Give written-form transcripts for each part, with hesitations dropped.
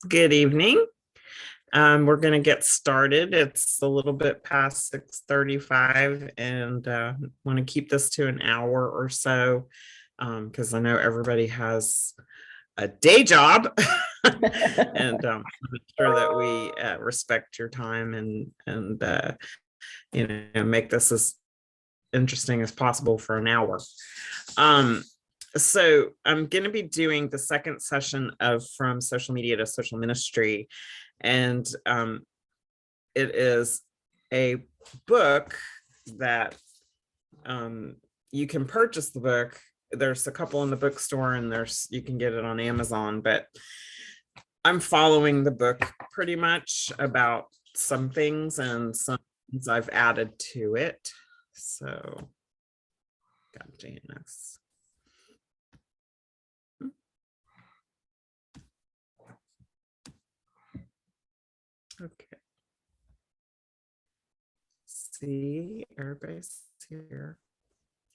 Good evening. We're going to get started. It's a little bit past 6:35 and want to keep this to an hour or so because I know everybody has a day job and make sure that we respect your time and make this as interesting as possible for an hour. So I'm going to be doing the second session of From Social Media to Social Ministry. And it is a book that you can purchase the book. There's a couple in the bookstore and you can get it on Amazon, but I'm following the book pretty much about some things and some things I've added to it. So, God Janice. Okay. See, everybody's here.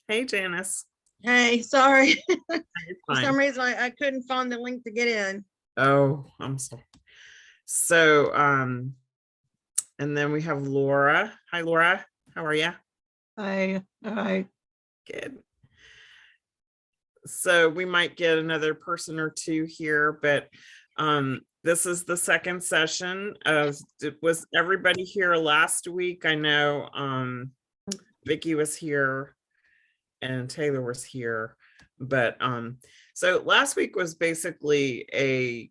Hey, Janice. Hey, sorry. For some reason, I couldn't find the link to get in. Oh, I'm sorry. So, and then we have Laura. Hi, Laura. How are you? Hi. Good. So we might get another person or two here, but this is the second session of, was everybody here last week? I know Vicki was here and Taylor was here, but so last week was basically a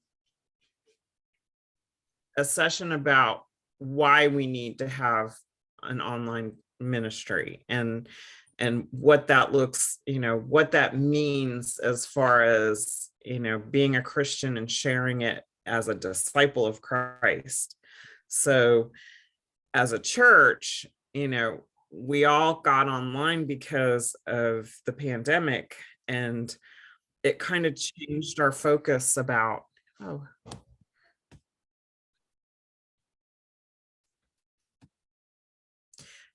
session about why we need to have an online ministry and what that looks, what that means as far as, being a Christian and sharing it as a disciple of Christ. So as a church, we all got online because of the pandemic, and it kind of changed our focus about,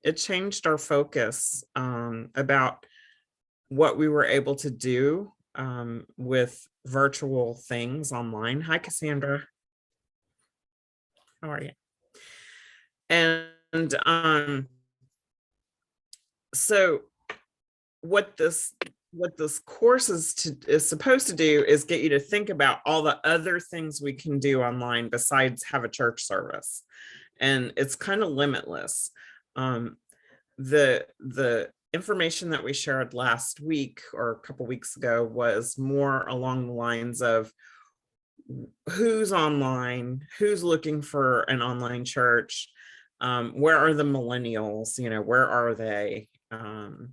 it changed our focus about what we were able to do with virtual things online. Hi, Cassandra. How are you? And so what this course is supposed to do is get you to think about all the other things we can do online besides have a church service. And it's kind of limitless. The information that we shared last week or a couple weeks ago was more along the lines of who's online, who's looking for an online church, where are the millennials, where are they? And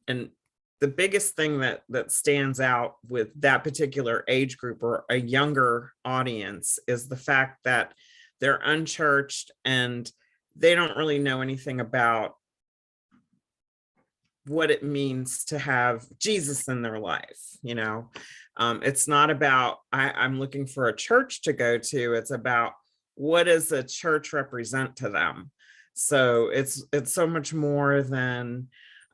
the biggest thing that stands out with that particular age group or a younger audience is the fact that they're unchurched and they don't really know anything about what it means to have Jesus in their life. It's not about I'm looking for a church to go to. It's about what does a church represent to them. So it's so much more than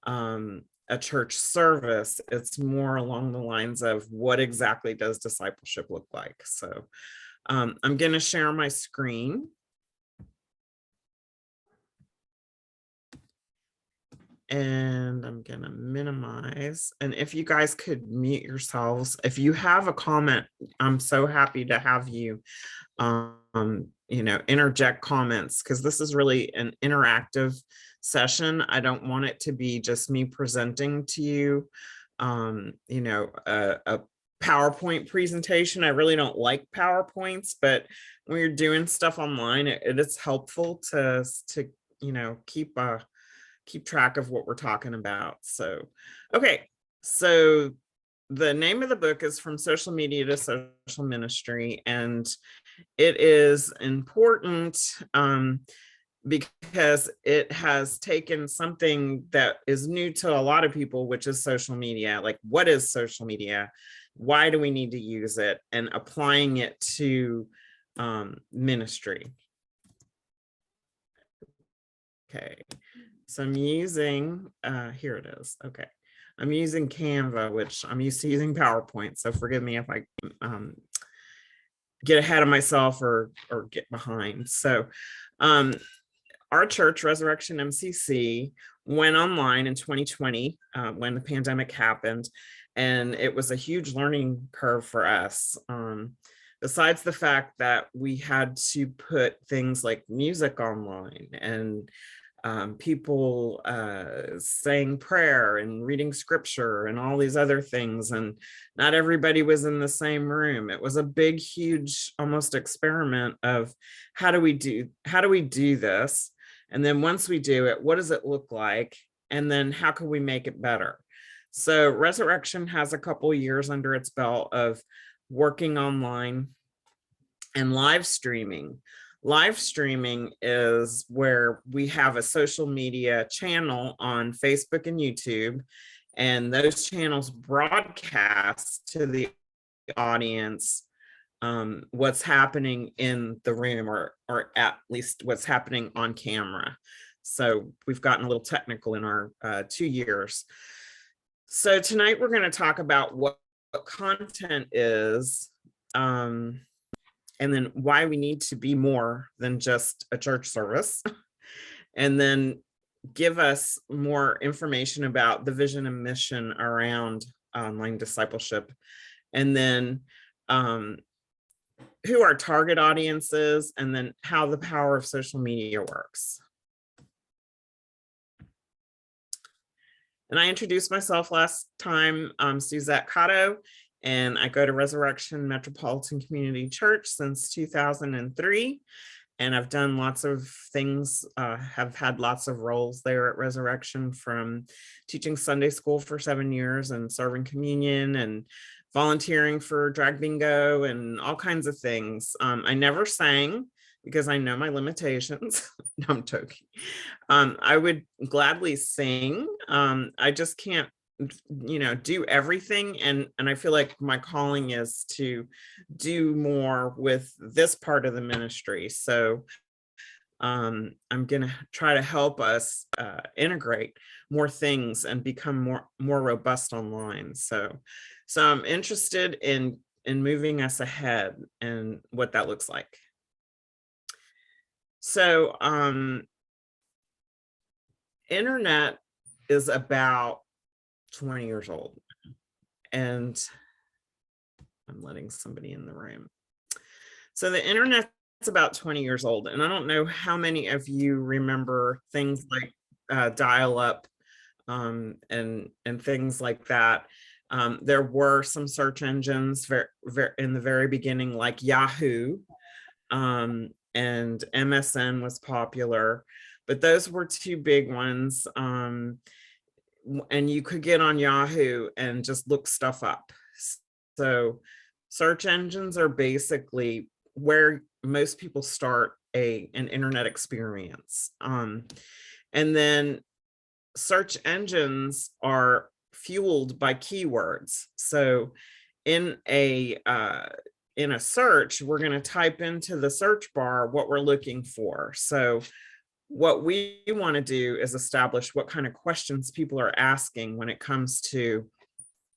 a church service. It's more along the lines of what exactly does discipleship look like. So I'm going to share my screen. And I'm going to minimize. And if you guys could mute yourselves, if you have a comment, I'm so happy to have you, interject comments, because this is really an interactive session. I don't want it to be just me presenting to you, a PowerPoint presentation. I really don't like PowerPoints, but when you're doing stuff online, it is helpful to keep track of what we're talking about. So, okay. So the name of the book is From Social Media to Social Ministry. And it is important because it has taken something that is new to a lot of people, which is social media. Like, what is social media? Why do we need to use it? And applying it to ministry. Okay. So I'm using, here it is. Okay. I'm using Canva, which I'm used to using PowerPoint. So forgive me if I get ahead of myself or get behind. So our church, Resurrection MCC, went online in 2020 when the pandemic happened, and it was a huge learning curve for us. Besides the fact that we had to put things like music online and people saying prayer and reading scripture and all these other things, and not everybody was in the same room. It was a big, huge, almost experiment of how do we do this, and then once we do it, what does it look like, and then how can we make it better? So Resurrection has a couple years under its belt of working online and live streaming. Live streaming is where we have a social media channel on Facebook and YouTube, and those channels broadcast to the audience what's happening in the room, or at least what's happening on camera. So we've gotten a little technical in our 2 years. So tonight we're going to talk about what content is, and then why we need to be more than just a church service, and then give us more information about the vision and mission around online discipleship, and then who our target audience is, and then how the power of social media works. And I introduced myself last time, Suzette Cotto, and I go to Resurrection Metropolitan Community Church since 2003. And I've done lots of things, have had lots of roles there at Resurrection, from teaching Sunday school for 7 years and serving communion and volunteering for drag bingo and all kinds of things. I never sang because I know my limitations. No, I'm joking. I would gladly sing. I just can't, do everything. And I feel like my calling is to do more with this part of the ministry. So I'm going to try to help us integrate more things and become more robust online. So I'm interested in moving us ahead and what that looks like. So internet is about 20 years old, and I'm letting somebody in the room. So the internet's about 20 years old, and I don't know how many of you remember things like dial-up and things like that. There were some search engines in the very beginning, like Yahoo, and MSN was popular, but those were two big ones. And you could get on Yahoo and just look stuff up. So search engines are basically where most people start an internet experience. And then search engines are fueled by keywords. So in a search, we're going to type into the search bar what we're looking for. So what we want to do is establish what kind of questions people are asking when it comes to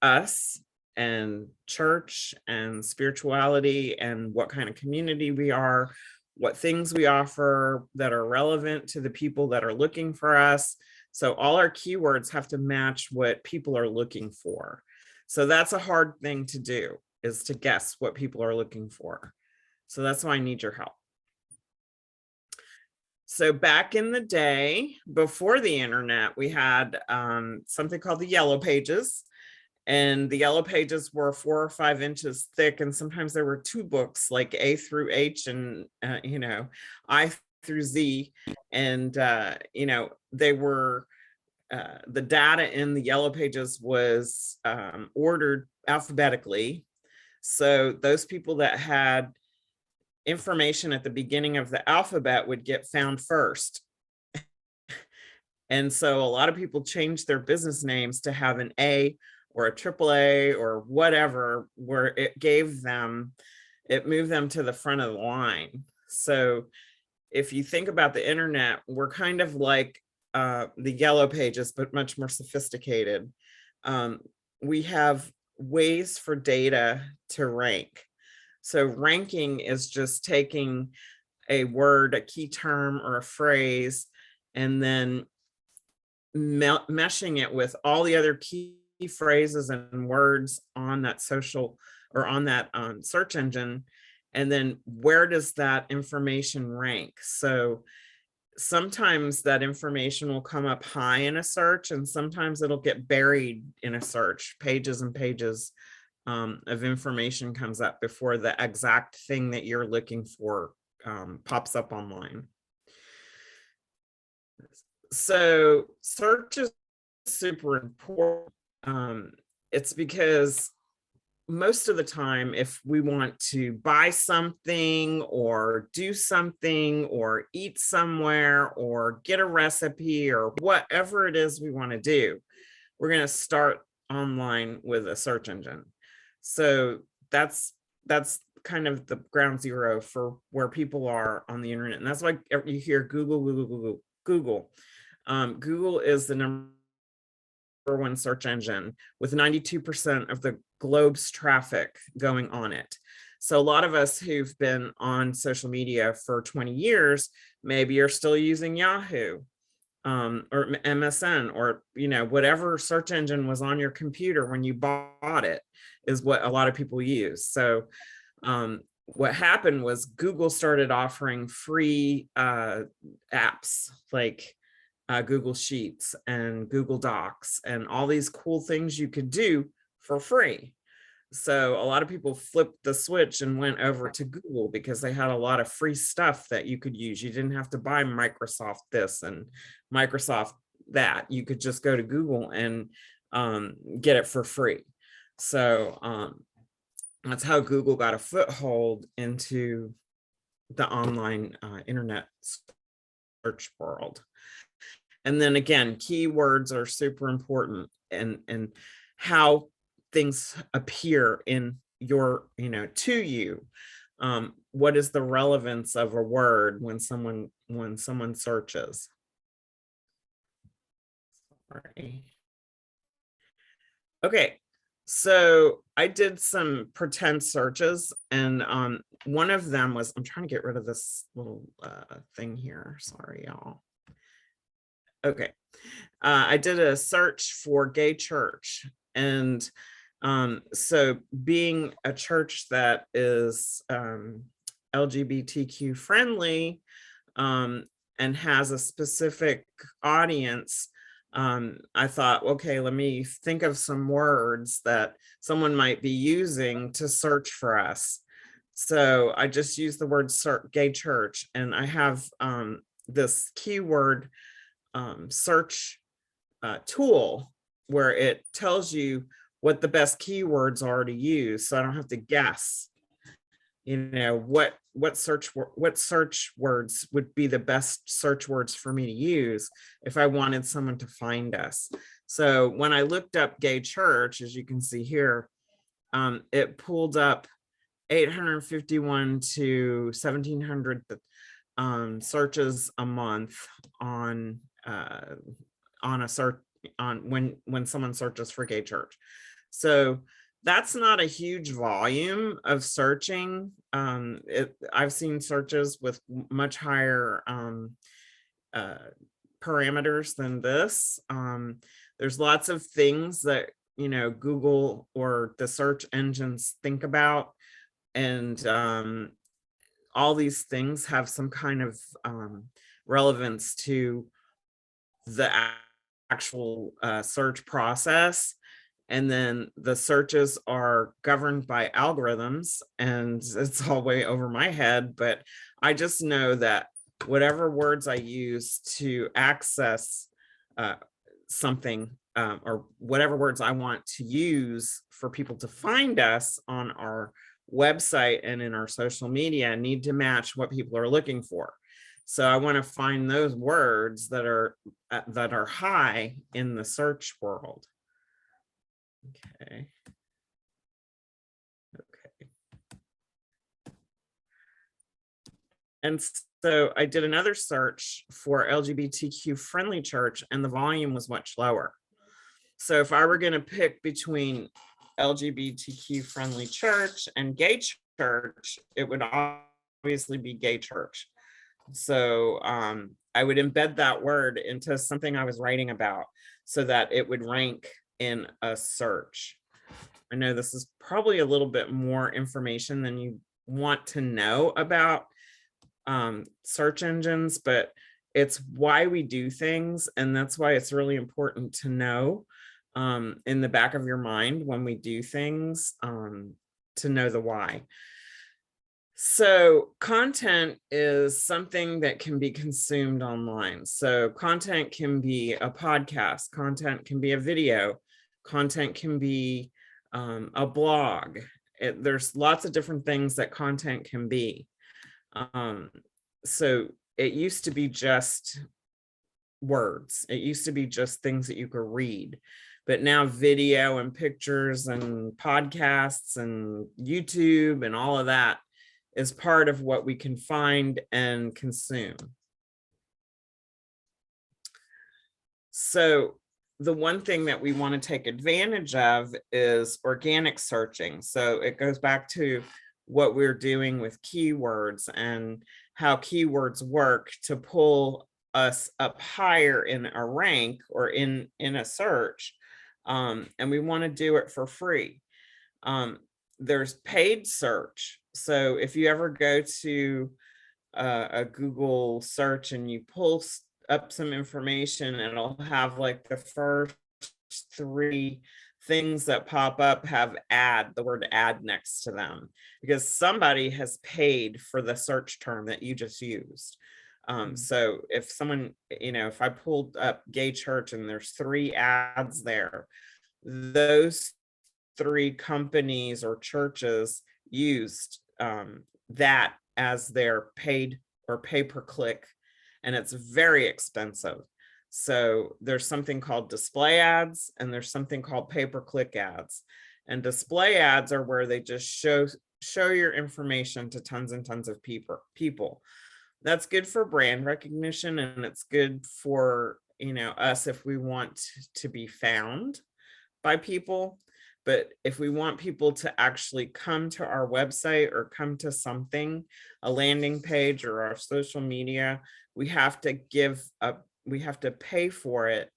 us and church and spirituality, and what kind of community we are, what things we offer that are relevant to the people that are looking for us. So all our keywords have to match what people are looking for. So that's a hard thing to do, is to guess what people are looking for. So that's why I need your help. So back in the day, before the internet, we had something called the Yellow Pages. And the Yellow Pages were 4 or 5 inches thick. And sometimes there were 2 books, like A through H and, I through Z. And, they were, the data in the Yellow Pages was ordered alphabetically. So those people that had information at the beginning of the alphabet would get found first. And so a lot of people changed their business names to have an A or a triple A or whatever, where it moved them to the front of the line. So if you think about the internet, we're kind of like the Yellow Pages, but much more sophisticated. We have ways for data to rank. So ranking is just taking a word, a key term, or a phrase, and then meshing it with all the other key phrases and words on that social or on that search engine. And then where does that information rank? So sometimes that information will come up high in a search, and sometimes it'll get buried in a search. Pages and pages of information comes up before the exact thing that you're looking for pops up online. So search is super important. It's because most of the time, if we want to buy something or do something or eat somewhere or get a recipe or whatever it is we want to do, we're going to start online with a search engine. So that's kind of the ground zero for where people are on the internet. And that's why you hear Google, Google, Google, Google. Google is the number one search engine with 92% of the globe's traffic going on it. So a lot of us who've been on social media for 20 years, maybe are still using Yahoo or MSN, or whatever search engine was on your computer when you bought it is what a lot of people use. So what happened was Google started offering free apps like Google Sheets and Google Docs and all these cool things you could do for free. So a lot of people flipped the switch and went over to Google because they had a lot of free stuff that you could use. You didn't have to buy Microsoft this and Microsoft that. You could just go to Google and get it for free. So that's how Google got a foothold into the online internet search world. And then again, keywords are super important, and how things appear in your, to you. What is the relevance of a word when someone searches? Sorry. Okay, so I did some pretend searches, and one of them was, I'm trying to get rid of this little thing here. Sorry, y'all. Okay. I did a search for gay church. And so being a church that is LGBTQ friendly and has a specific audience, I thought, okay, let me think of some words that someone might be using to search for us. So I just used the word gay church, and I have this keyword search tool where it tells you what the best keywords are to use, so I don't have to guess what search words would be the best search words for me to use if I wanted someone to find us. So when I looked up gay church, as you can see here, it pulled up 851 to 1700 searches a month on a search on when someone searches for gay church. So that's not a huge volume of searching. I've seen searches with much higher parameters than this. There's lots of things that Google or the search engines think about, and all these things have some kind of relevance to the actual search process. And then the searches are governed by algorithms, and it's all way over my head, but I just know that whatever words I use to access something, or whatever words I want to use for people to find us on our website and in our social media, need to match what people are looking for. So I want to find those words that are high in the search world. Okay. And so I did another search for LGBTQ friendly church, and the volume was much lower. So if I were going to pick between LGBTQ friendly church and gay church, it would obviously be gay church. So I would embed that word into something I was writing about so that it would rank in a search. I know this is probably a little bit more information than you want to know about search engines, but it's why we do things. And that's why it's really important to know in the back of your mind when we do things, to know the why. So content is something that can be consumed online. So content can be a podcast, content can be a video, content can be a blog. There's lots of different things that content can be. So it used to be just words. It used to be just things that you could read. But now video and pictures and podcasts and YouTube and all of that is part of what we can find and consume. So the one thing that we want to take advantage of is organic searching. So it goes back to what we're doing with keywords and how keywords work to pull us up higher in a rank or in a search. And we want to do it for free. There's paid search. So if you ever go to a Google search and you pull up some information, and it'll have like the first 3 things that pop up have the word ad next to them, because somebody has paid for the search term that you just used. So if someone, if I pulled up gay church and there's 3 ads there, those 3 companies or churches used that as their paid or pay per click, and it's very expensive. So there's something called display ads and there's something called pay per click ads. And display ads are where they just show your information to tons and tons of people. That's good for brand recognition, and it's good for us if we want to be found by people. But if we want people to actually come to our website or come to something, a landing page or our social media, we have to pay for it.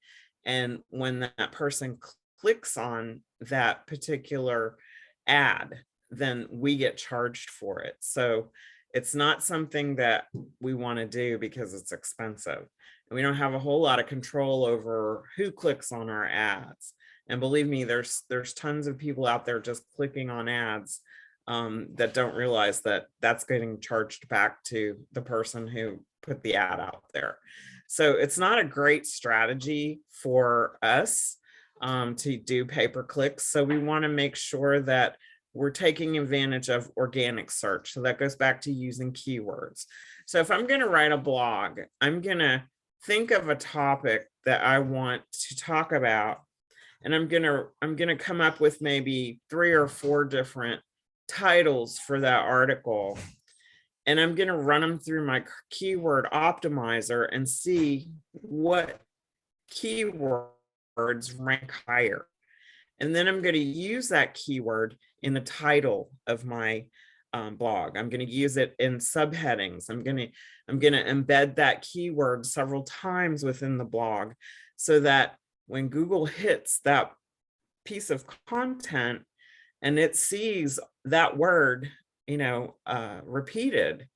And when that person clicks on that particular ad, then we get charged for it. So it's not something that we want to do because it's expensive. And we don't have a whole lot of control over who clicks on our ads. And believe me, there's tons of people out there just clicking on ads that don't realize that that's getting charged back to the person who put the ad out there. So it's not a great strategy for us to do pay-per-clicks. So we want to make sure that we're taking advantage of organic search. So that goes back to using keywords. So if I'm going to write a blog, I'm going to think of a topic that I want to talk about. And I'm gonna come up with maybe 3 or 4 different titles for that article. And I'm gonna run them through my keyword optimizer and see what keywords rank higher. And then I'm gonna use that keyword in the title of my blog. I'm gonna use it in subheadings. I'm gonna embed that keyword several times within the blog so that when Google hits that piece of content and it sees that word, repeated,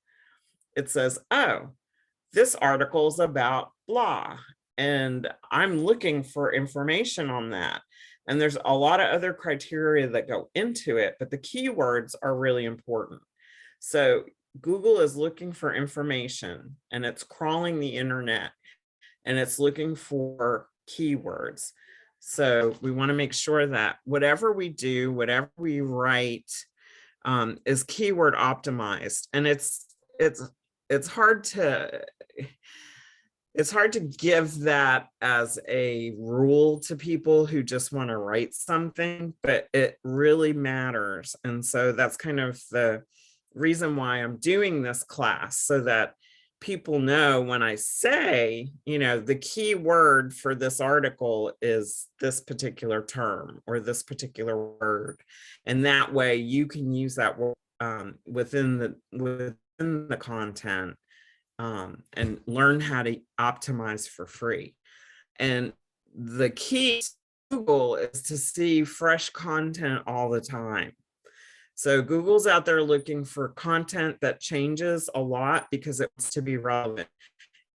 it says, oh, this article is about blah. And I'm looking for information on that. And there's a lot of other criteria that go into it, but the keywords are really important. So Google is looking for information and it's crawling the internet and it's looking for keywords. So we want to make sure that whatever we do, whatever we write, is keyword optimized. And it's hard to give that as a rule to people who just want to write something, but it really matters. And so that's kind of the reason why I'm doing this class, so that people know when I say, the key word for this article is this particular term or this particular word. And that way you can use that word within the content, and learn how to optimize for free. And the key to Google is to see fresh content all the time. So Google's out there looking for content that changes a lot because it wants to be relevant.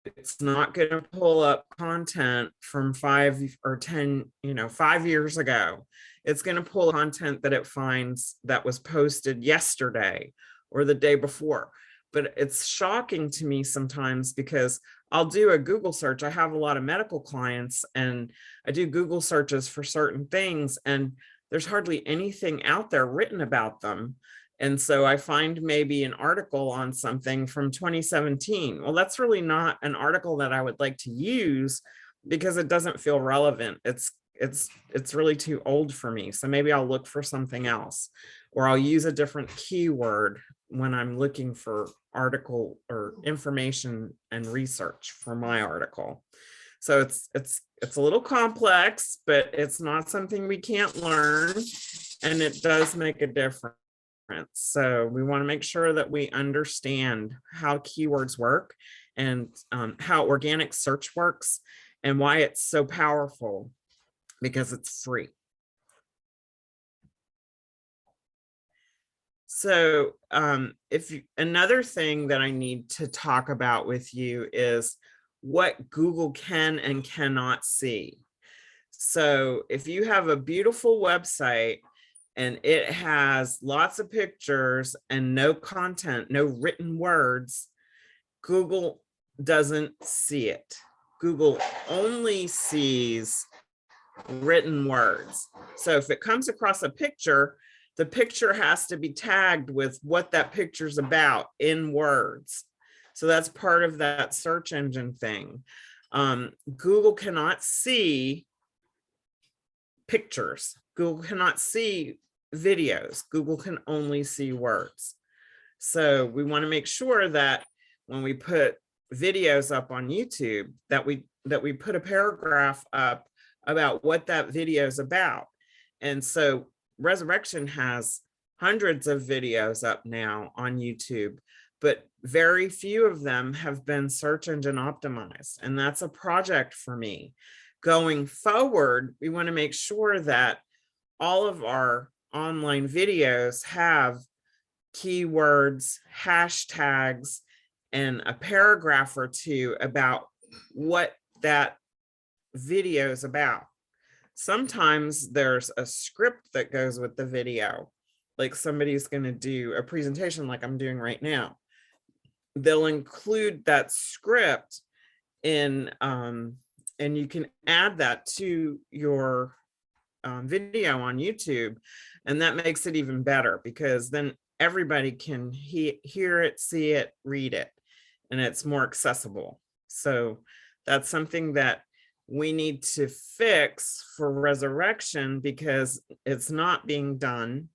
It's not going to pull up content from 5 or 10, 5 years ago. It's going to pull content that it finds that was posted yesterday or the day before. But it's shocking to me sometimes because I'll do a Google search. I have a lot of medical clients and I do Google searches for certain things, and there's hardly anything out there written about them. And so I find maybe an article on something from 2017. Well, that's really not an article that I would like to use because it doesn't feel relevant. It's really too old for me. So maybe I'll look for something else, or I'll use a different keyword when I'm looking for article or information and research for my article. So it's a little complex, but it's not something we can't learn, and it does make a difference. So we want to make sure that we understand how keywords work and how organic search works and why it's so powerful, because it's free. So another thing that I need to talk about with you is what Google can and cannot see. So if you have a beautiful website and it has lots of pictures and no content, no written words, Google doesn't see it. Google only sees written words. So if it comes across a picture, the picture has to be tagged with what that picture's about in words. So that's part of that search engine thing. Google cannot see pictures. Google cannot see videos. Google can only see words. So we want to make sure that when we put videos up on YouTube, that we put a paragraph up about what that video is about. And so Resurrection has hundreds of videos up now on YouTube, but very few of them have been search engine optimized. And that's a project for me. Going forward, we want to make sure that all of our online videos have keywords, hashtags, and a paragraph or two about what that video is about. Sometimes there's a script that goes with the video, like somebody's going to do a presentation like I'm doing right now. They'll include that script in, and you can add that to your video on YouTube, and that makes it even better because then everybody can hear it, see it, read it, and it's more accessible. So that's something that we need to fix for Resurrection because it's not being done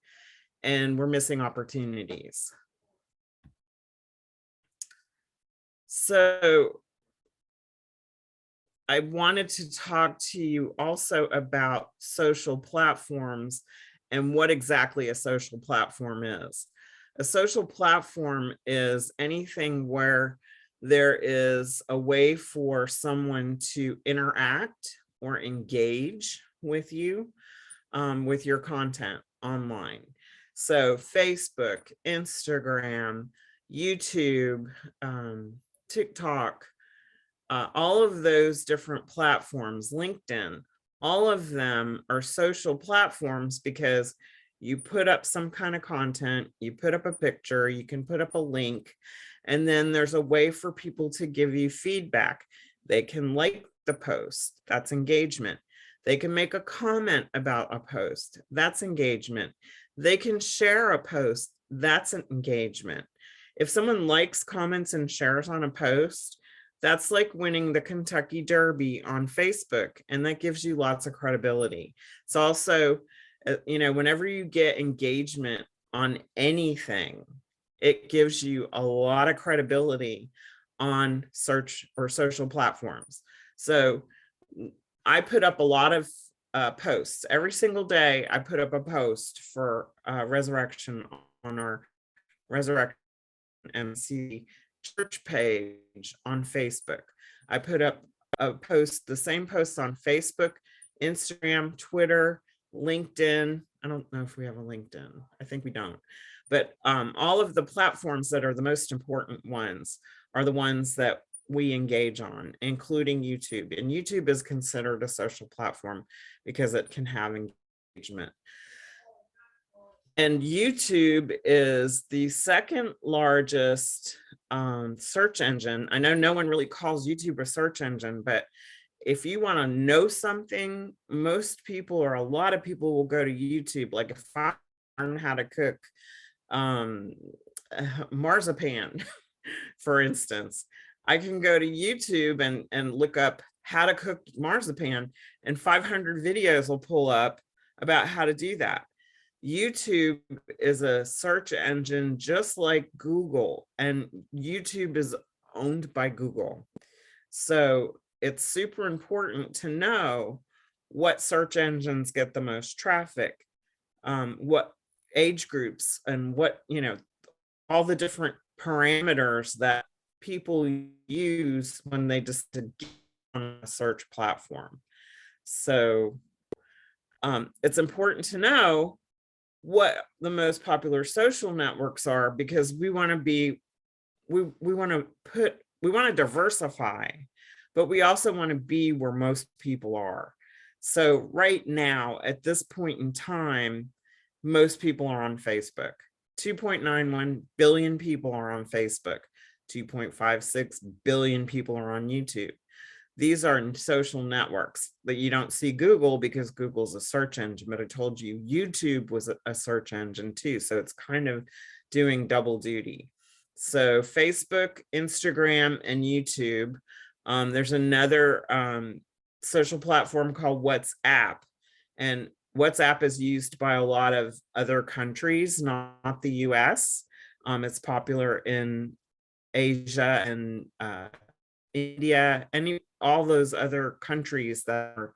and we're missing opportunities. So I wanted to talk to you also about social platforms and what exactly a social platform is. A social platform is anything where there is a way for someone to interact or engage with you, with your content online. So Facebook, Instagram, YouTube, TikTok, all of those different platforms, LinkedIn, all of them are social platforms because you put up some kind of content, you put up a picture, you can put up a link, and then there's a way for people to give you feedback. They can like the post, that's engagement. They can make a comment about a post, that's engagement. They can share a post, that's an engagement. If someone likes, comments, and shares on a post, that's like winning the Kentucky Derby on Facebook, and that gives you lots of credibility. It's also, whenever you get engagement on anything, it gives you a lot of credibility on search or social platforms. So I put up a lot of posts every single day. I put up a post for Resurrection on our Resurrection MC church page on Facebook. I put up the same posts on Facebook, Instagram, Twitter, LinkedIn. I don't know if we have a LinkedIn. I think we don't. But all of the platforms that are the most important ones are the ones that we engage on, including YouTube. And YouTube is considered a social platform because it can have engagement. And YouTube is the second largest search engine. I know no one really calls YouTube a search engine, but if you want to know something, most people or a lot of people will go to YouTube. Like if I learn how to cook marzipan, for instance, I can go to YouTube and look up how to cook marzipan, and 500 videos will pull up about how to do that. YouTube is a search engine just like Google, and YouTube is owned by Google. So it's super important to know what search engines get the most traffic, what age groups, and what, all the different parameters that people use when they just get on a search platform. So it's important to know what the most popular social networks are, because we want to diversify, but we also want to be where most people are. So right now, at this point in time, most people are on Facebook. 2.91 billion people are on Facebook. 2.56 billion people are on YouTube. These are social networks that you don't see Google, because Google's a search engine, but I told you YouTube was a search engine too. So it's kind of doing double duty. So Facebook, Instagram, and YouTube. There's another social platform called WhatsApp, and WhatsApp is used by a lot of other countries, not the US. It's popular in Asia and India, and all those other countries that are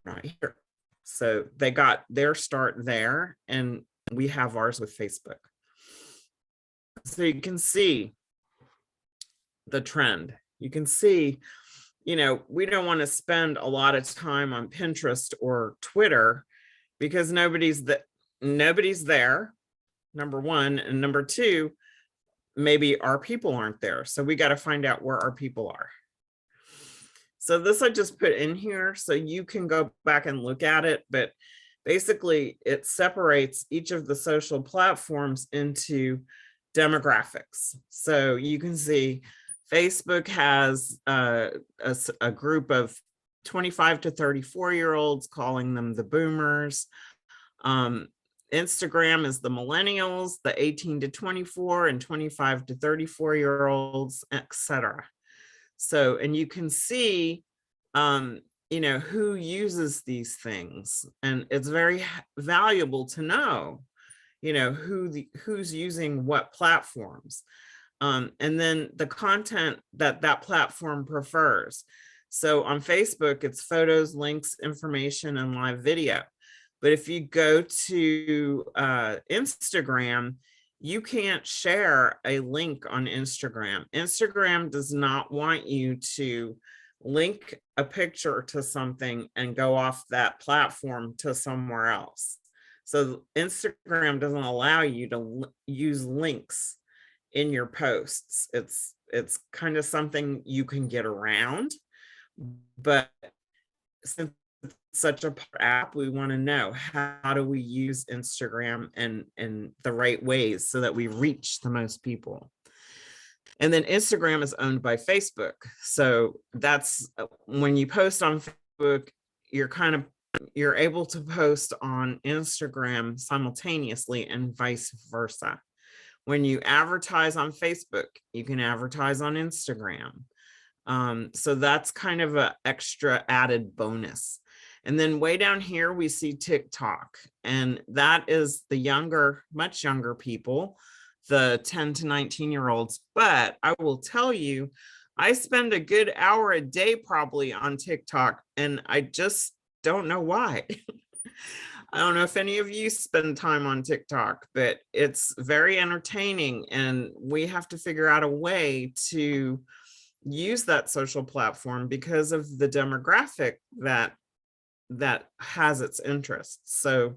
not here. So they got their start there, and we have ours with Facebook. So you can see the trend. You can see, we don't want to spend a lot of time on Pinterest or Twitter because nobody's there, number one, and number two, maybe our people aren't there. So we got to find out where our people are. So this I just put in here so you can go back and look at it, but basically it separates each of the social platforms into demographics. So you can see Facebook has a group of 25 to 34-year-olds, calling them the boomers. Instagram is the millennials, the 18 to 24 and 25 to 34-year-olds, etc. So, and you can see, who uses these things, and it's very valuable to know, who's using what platforms, and then the content that platform prefers. So on Facebook, it's photos, links, information, and live video. But if you go to Instagram, you can't share a link on Instagram. Instagram does not want you to link a picture to something and go off that platform to somewhere else. So Instagram doesn't allow you to use links in your posts. It's kind of something you can get around, but since it's such a app, we want to know, how do we use Instagram in the right ways so that we reach the most people. And then Instagram is owned by Facebook. So that's when you post on Facebook, you're able to post on Instagram simultaneously and vice versa. When you advertise on Facebook, you can advertise on Instagram. So that's kind of an extra added bonus. And then way down here, we see TikTok, and that is the younger, much younger people, the 10 to 19-year-olds. But I will tell you, I spend a good hour a day probably on TikTok, and I just don't know why. I don't know if any of you spend time on TikTok, but it's very entertaining, and we have to figure out a way to use that social platform because of the demographic that has its interests. So,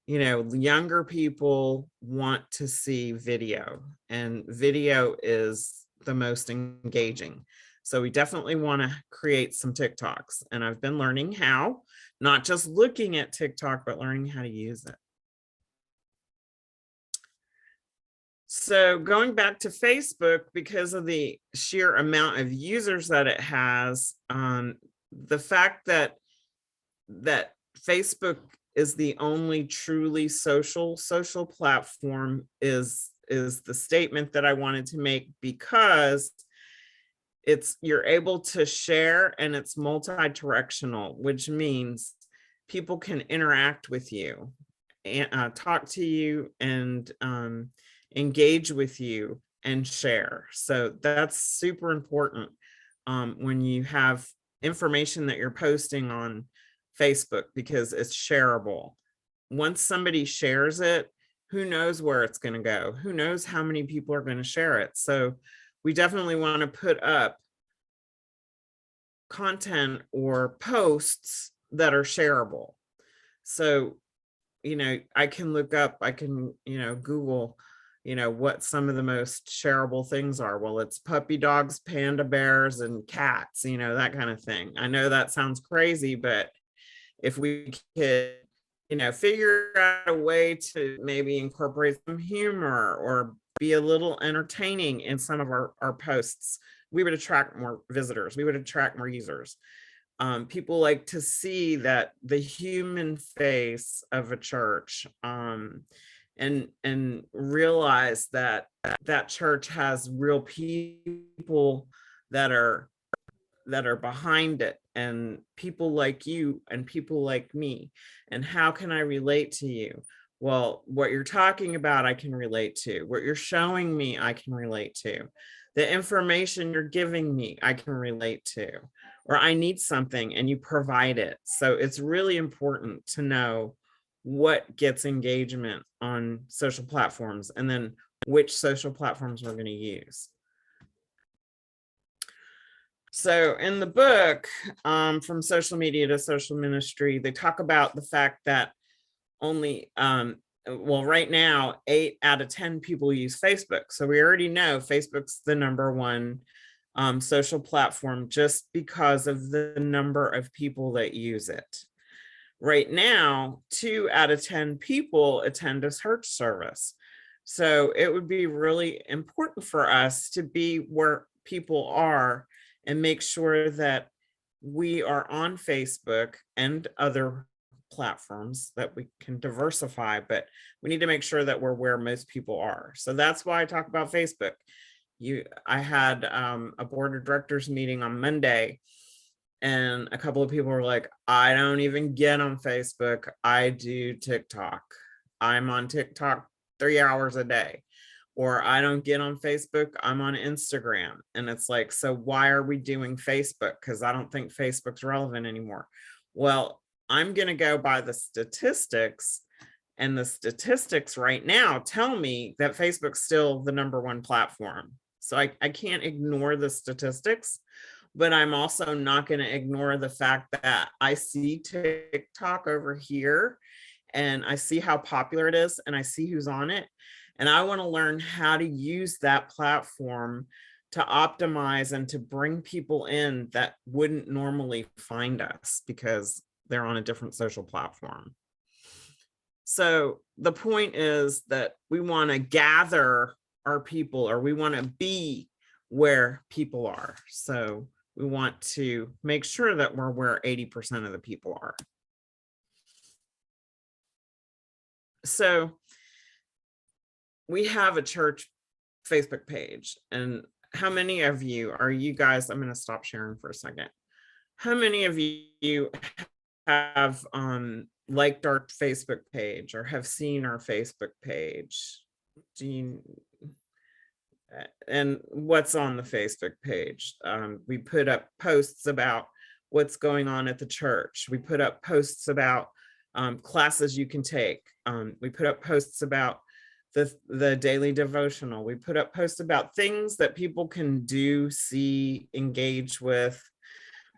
younger people want to see video, and video is the most engaging. So we definitely want to create some TikToks, and I've been learning how, not just looking at TikTok, but learning how to use it. So going back to Facebook, because of the sheer amount of users that it has, the fact that Facebook is the only truly social platform is the statement that I wanted to make, because you're able to share, and it's multi-directional, which means people can interact with you and talk to you, and engage with you and share. So that's super important when you have information that you're posting on Facebook, because it's shareable. Once somebody shares it, who knows where it's going to go? Who knows how many people are going to share it? So we definitely want to put up content or posts that are shareable. So, I can look up, I can, Google, what some of the most shareable things are. Well, it's puppy dogs, panda bears, and cats, that kind of thing. I know that sounds crazy, but if we could, figure out a way to maybe incorporate some humor or be a little entertaining in some of our posts, we would attract more visitors. We would attract more users. People like to see that the human face of a church, and realize that that church has real people that are behind it, and people like you and people like me. And how can I relate to you? Well, what you're talking about, I can relate to. What you're showing me, I can relate to. The information you're giving me, I can relate to. Or I need something and you provide it. So it's really important to know what gets engagement on social platforms, and then which social platforms we're going to use. So in the book, From Social Media to Social Ministry, they talk about the fact that only, well, right now, 8 out of 10 people use Facebook. So we already know Facebook's the number one social platform, just because of the number of people that use it. Right now, 2 out of 10 people attend a church service. So it would be really important for us to be where people are and make sure that we are on Facebook and other platforms, that we can diversify, but we need to make sure that we're where most people are. So that's why I talk about Facebook. I had a board of directors meeting on Monday, and a couple of people were like, I don't even get on Facebook. I do TikTok. I'm on TikTok 3 hours a day. Or I don't get on Facebook, I'm on Instagram. And it's like, so why are we doing Facebook? Because I don't think Facebook's relevant anymore. Well, I'm going to go by the statistics, and the statistics right now tell me that Facebook's still the number one platform. So I can't ignore the statistics, but I'm also not going to ignore the fact that I see TikTok over here, and I see how popular it is, and I see who's on it. And I want to learn how to use that platform to optimize and to bring people in that wouldn't normally find us because they're on a different social platform. So the point is that we want to gather our people, or we want to be where people are. So we want to make sure that we're where 80% of the people are. So we have a church Facebook page. And how many of you are you guys? I'm going to stop sharing for a second. How many of you have liked our Facebook page or have seen our Facebook page? And what's on the Facebook page? We put up posts about what's going on at the church. We put up posts about classes you can take. We put up posts about the daily devotional. We put up posts about things that people can do, see, engage with.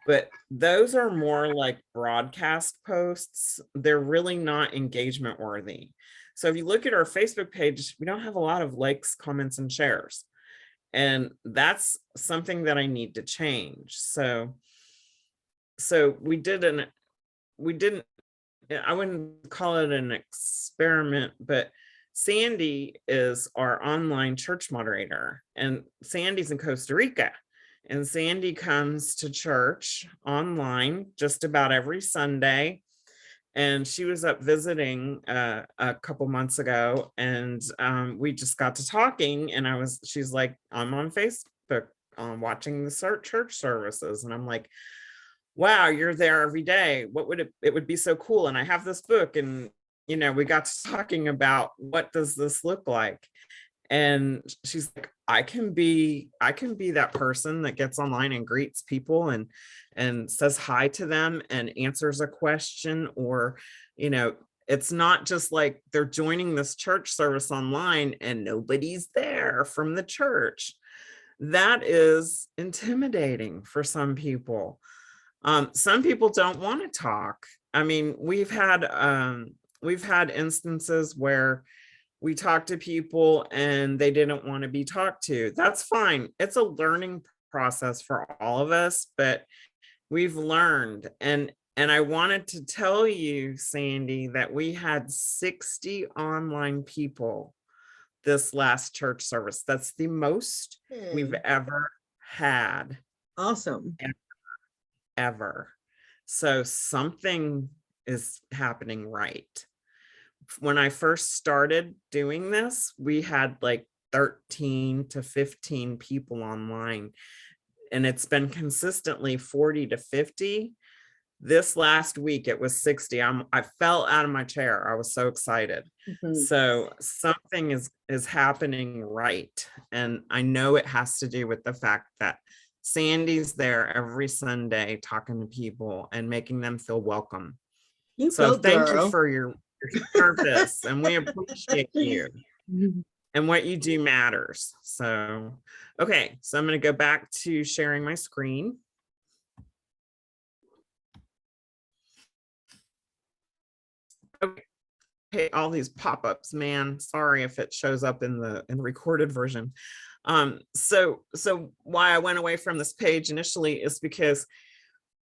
But those are more like broadcast posts. They're really not engagement worthy. So if you look at our Facebook page, we don't have a lot of likes, comments, and shares. And that's something that I need to change. So we didn't, I wouldn't call it an experiment, but Sandy is our online church moderator, and Sandy's in Costa Rica. And Sandy comes to church online just about every Sunday. And she was up visiting a couple months ago, and we just got to talking. And she's like, I'm on Facebook watching the church services. And I'm like, wow, you're there every day. What would it would be so cool. And I have this book, and we got to talking about what does this look like. And she's like, I can be that person that gets online and greets people and says hi to them and answers a question, or it's not just like they're joining this church service online and nobody's there from the church. That is intimidating for some people. Some people don't want to talk. I mean, we've had instances where we talk to people and they didn't want to be talked to. That's fine. It's a learning process for all of us, but we've learned. And I wanted to tell you, Sandy, that we had 60 online people this last church service. That's the most we've ever had. Awesome. Ever. So something is happening right. When I first started doing this, we had like 13 to 15 people online, and it's been consistently 40 to 50. This last week it was 60. I fell out of my chair. I was so excited. So something is happening right. And I know it has to do with the fact that Sandy's there every Sunday talking to people and making them feel welcome. So thank you for your service, and we appreciate you. And what you do matters. So, okay, so I'm going to go back to sharing my screen. Okay, all these pop-ups, man. Sorry if it shows up in the recorded version. So why I went away from this page initially is because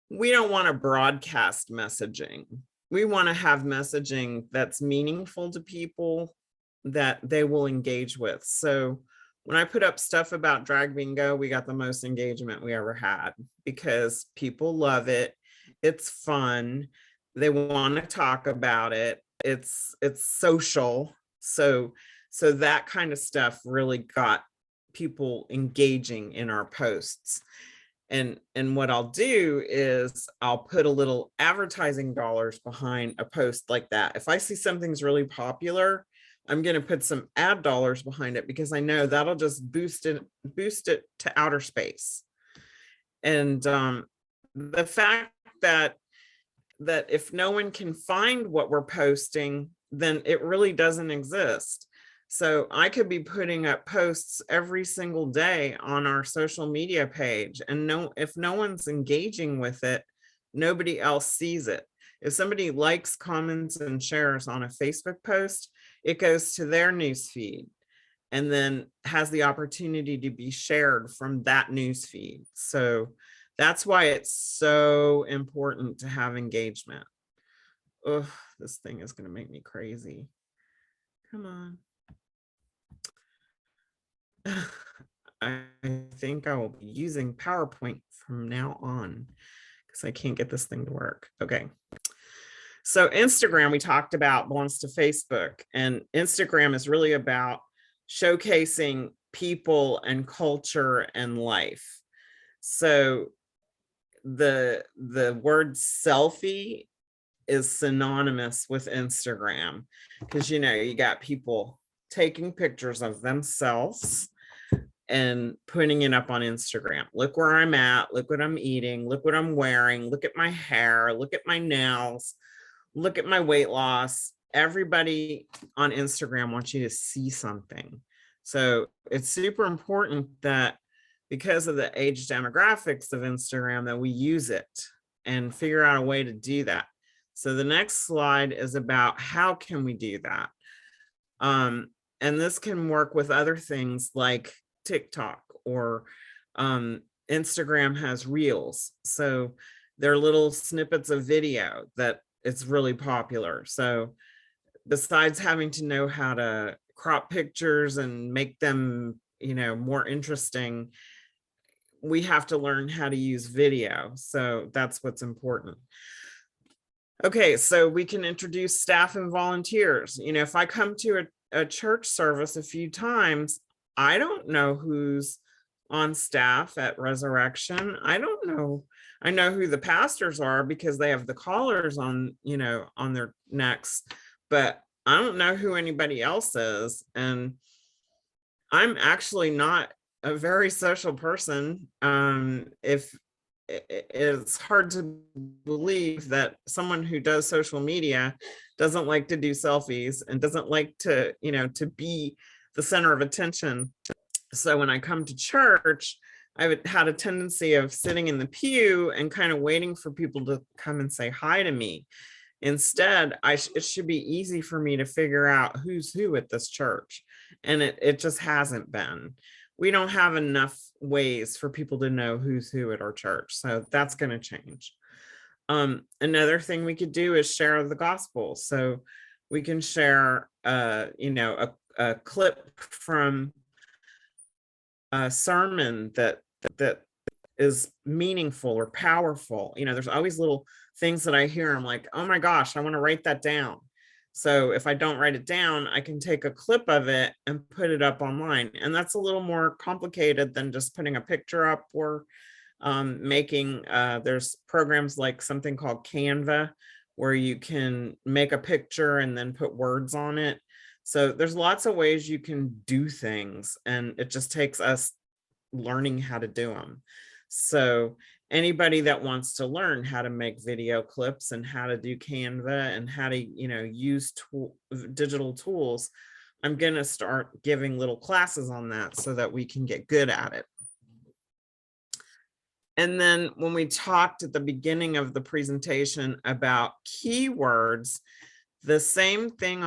we don't want to broadcast messaging. We want to have messaging that's meaningful to people, that they will engage with. So when I put up stuff about drag bingo, we got the most engagement we ever had because people love it. It's fun. They want to talk about it. It's social. So that kind of stuff really got people engaging in our posts. And what I'll do is I'll put a little advertising dollars behind a post like that. If I see something's really popular, I'm going to put some ad dollars behind it because I know that'll just boost it to outer space. And the fact that if no one can find what we're posting, then it really doesn't exist. So I could be putting up posts every single day on our social media page, and if no one's engaging with it, nobody else sees it. If somebody likes, comments, and shares on a Facebook post, it goes to their news feed and then has the opportunity to be shared from that news feed. So that's why it's so important to have engagement. Oh, this thing is going to make me crazy. Come on. I think I will be using PowerPoint from now on because I can't get this thing to work. Okay. So Instagram, we talked about, belongs to Facebook, and Instagram is really about showcasing people and culture and life. So the word selfie is synonymous with Instagram because, you got people taking pictures of themselves and putting it up on Instagram. Look where I'm at. Look what I'm eating. Look what I'm wearing. Look at my hair. Look at my nails. look at my weight loss. Everybody on Instagram wants you to see something. So it's super important that because of the age demographics of Instagram that we use it and figure out a way to do that. So the next slide is about how can we do that? And this can work with other things like TikTok or Instagram has reels. So they're little snippets of video that it's really popular. So besides having to know how to crop pictures and make them, more interesting, we have to learn how to use video. So that's what's important. Okay, so we can introduce staff and volunteers. If I come to a church service a few times, I don't know who's on staff at Resurrection. I don't know. I know who the pastors are because they have the collars on, on their necks, but I don't know who anybody else is. And I'm actually not a very social person. If it's hard to believe that someone who does social media doesn't like to do selfies and doesn't like to, to be the center of attention. So when I come to church, I've had a tendency of sitting in the pew and kind of waiting for people to come and say hi to me. Instead, it should be easy for me to figure out who's who at this church. And it just hasn't been. We don't have enough ways for people to know who's who at our church. So that's going to change. Another thing we could do is share the gospel. So we can share, a clip from a sermon that is meaningful or powerful. There's always little things that I hear. I'm like, oh my gosh, I want to write that down. So if I don't write it down, I can take a clip of it and put it up online. And that's a little more complicated than just putting a picture up or there's programs like something called Canva, where you can make a picture and then put words on it. So there's lots of ways you can do things, and it just takes us learning how to do them. So anybody that wants to learn how to make video clips and how to do Canva and how to, use digital tools, I'm going to start giving little classes on that so that we can get good at it. And then when we talked at the beginning of the presentation about keywords, the same thing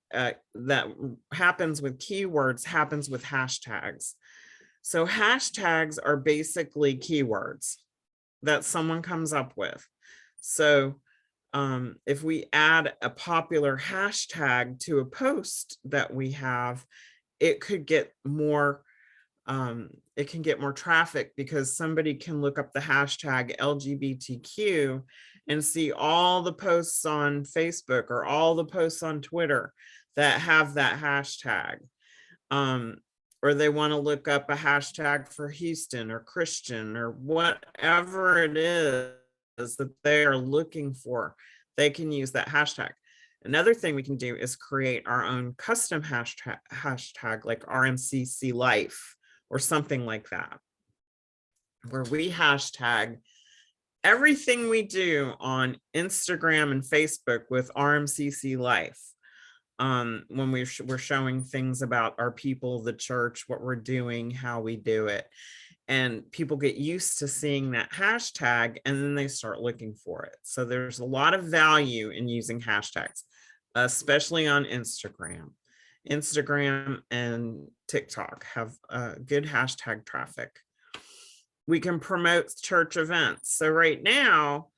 that happens with keywords happens with hashtags. So hashtags are basically keywords that someone comes up with. So if we add a popular hashtag to a post that we have, it could get more traffic because somebody can look up the hashtag LGBTQ and see all the posts on Facebook or all the posts on Twitter that have that hashtag. Or they want to look up a hashtag for Houston or Christian or whatever it is that they are looking for, they can use that hashtag. Another thing we can do is create our own custom hashtag like RMCC Life or something like that, where we hashtag everything we do on Instagram and Facebook with RMCC Life. When we're showing things about our people, the church, what we're doing, how we do it. And people get used to seeing that hashtag and then they start looking for it. So there's a lot of value in using hashtags, especially on Instagram. Instagram and TikTok have good hashtag traffic. We can promote church events. So right now,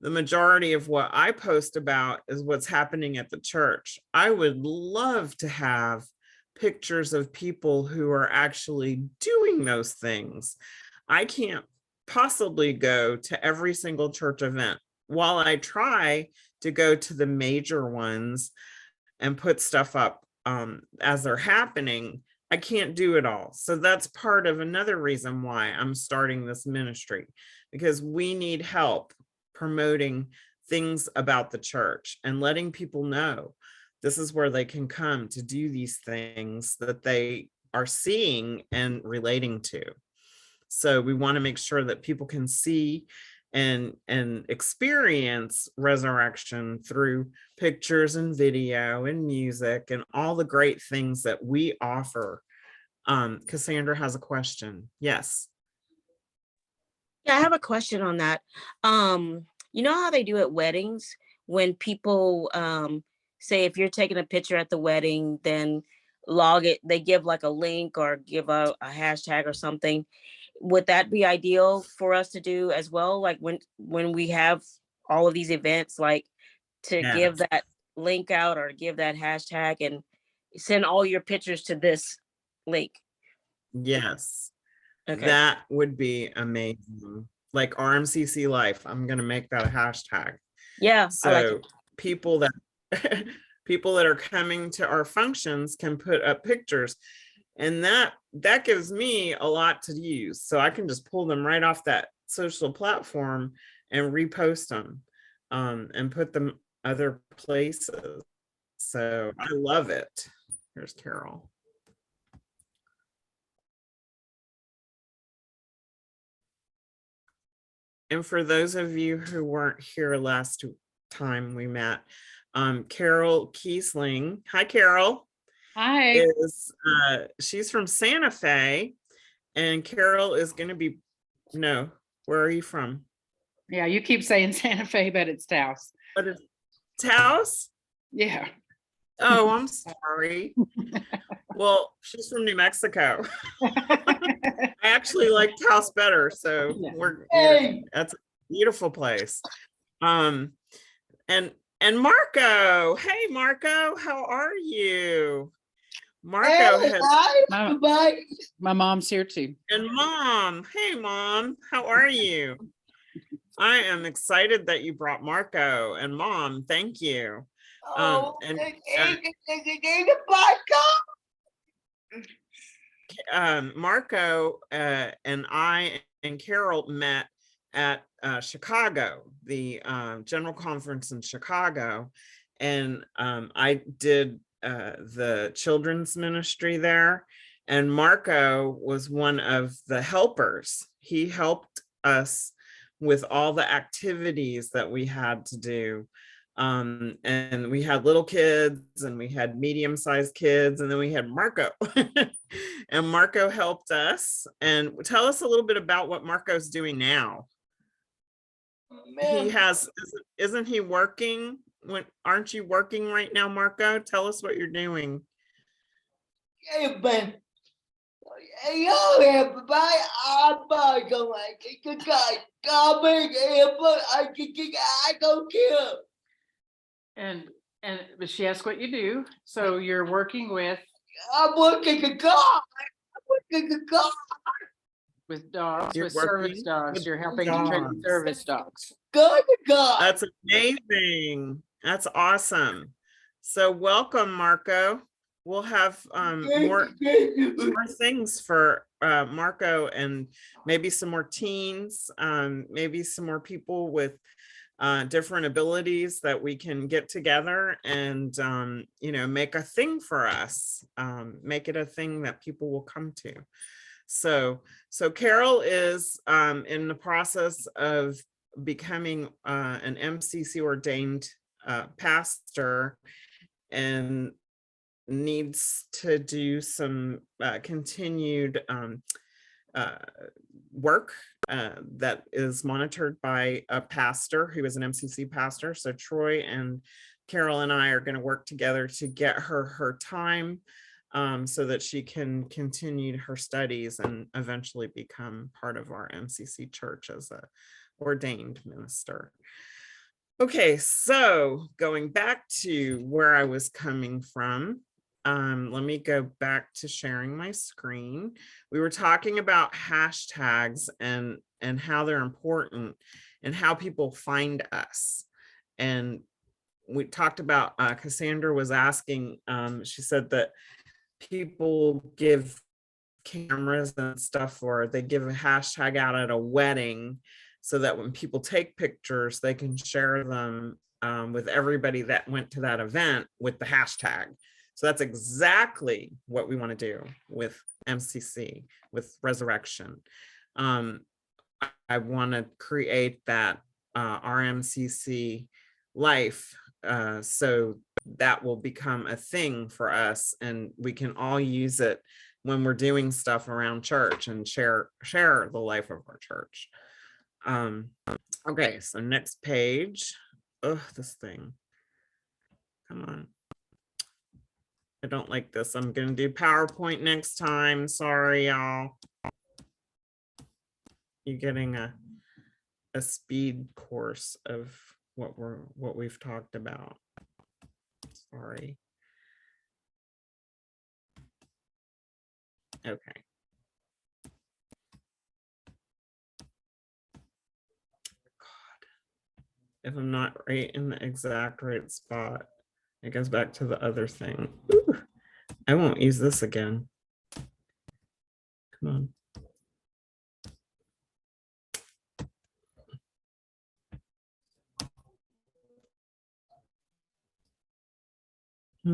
the majority of what I post about is what's happening at the church. I would love to have pictures of people who are actually doing those things. I can't possibly go to every single church event. While I try to go to the major ones and put stuff up as they're happening, I can't do it all. So that's part of another reason why I'm starting this ministry, because we need help promoting things about the church and letting people know this is where they can come to do these things that they are seeing and relating to. So we want to make sure that people can see and experience resurrection through pictures and video and music and all the great things that we offer. Cassandra has a question. Yes. Yeah, I have a question on that. You know how they do at weddings when people say if you're taking a picture at the wedding, then log it, they give like a link or give a hashtag or something. Would that be ideal for us to do as well? Like when we have all of these events, like to give Yes. that link out or give that hashtag and send all your pictures to this link. Yes. Okay. That would be amazing. Like RMCC Life. I'm going to make that a hashtag. Yeah, I like So it. people that people that are coming to our functions can put up pictures, and that gives me a lot to use. So I can just pull them right off that social platform and repost them and put them other places. So I love it. Here's Carol. And for those of you who weren't here last time we met, Carol Kiesling, hi Carol, Hi. is she's from Santa Fe, and Carol is going to be, no, where are you from? Yeah, you keep saying Santa Fe, but it's Taos. What is Taos? Yeah. Oh, I'm sorry. Well, she's from New Mexico. I actually like Taos better, so Yeah. that's a beautiful place. And Marco, hey Marco, how are you? Marco Hey, has, my mom's here too. and mom, hey mom, how are you? I am excited that you brought Marco, and mom, thank you. Marco and I and Carol met at Chicago, the general conference in Chicago, and I did the children's ministry there, and Marco was one of the helpers. He helped us with all the activities that we had to do. And we had little kids and we had medium-sized kids, and then we had Marco. And Marco helped us. And tell us a little bit about what Marco's doing now. He has, isn't he working? Aren't you working right now, Marco? Tell us what you're doing. But she asked what you do. So you're working with dogs, You're with service working dogs. with You're helping to train dogs. service dogs. That's amazing. That's awesome. So welcome, Marco. We'll have more things for Marco, and maybe some more teens, maybe some more people with different abilities that we can get together and make a thing for us, make it a thing that people will come to. So Carol is in the process of becoming an MCC ordained pastor, and needs to do some continued work that is monitored by a pastor who is an MCC pastor. So Troy and Carol and I are going to work together to get her time so that she can continue her studies and eventually become part of our MCC church as a ordained minister. Okay, so going back to where I was coming from, let me go back to sharing my screen. We were talking about hashtags and how they're important and how people find us. And we talked about, Cassandra was asking, she said that people give cameras and stuff, or they give a hashtag out at a wedding so that when people take pictures, they can share them with everybody that went to that event with the hashtag. So that's exactly what we want to do with MCC, with Resurrection. I want to create that RMCC life, so that will become a thing for us, and we can all use it when we're doing stuff around church and share the life of our church. Okay, so next page. Oh, this thing. Come on. I don't like this. I'm going to do PowerPoint next time. Sorry, y'all. You're getting a speed course of what we've talked about. Sorry. Okay. If I'm not right in the exact right spot, it goes back to the other thing. Ooh, I won't use this again. Come on.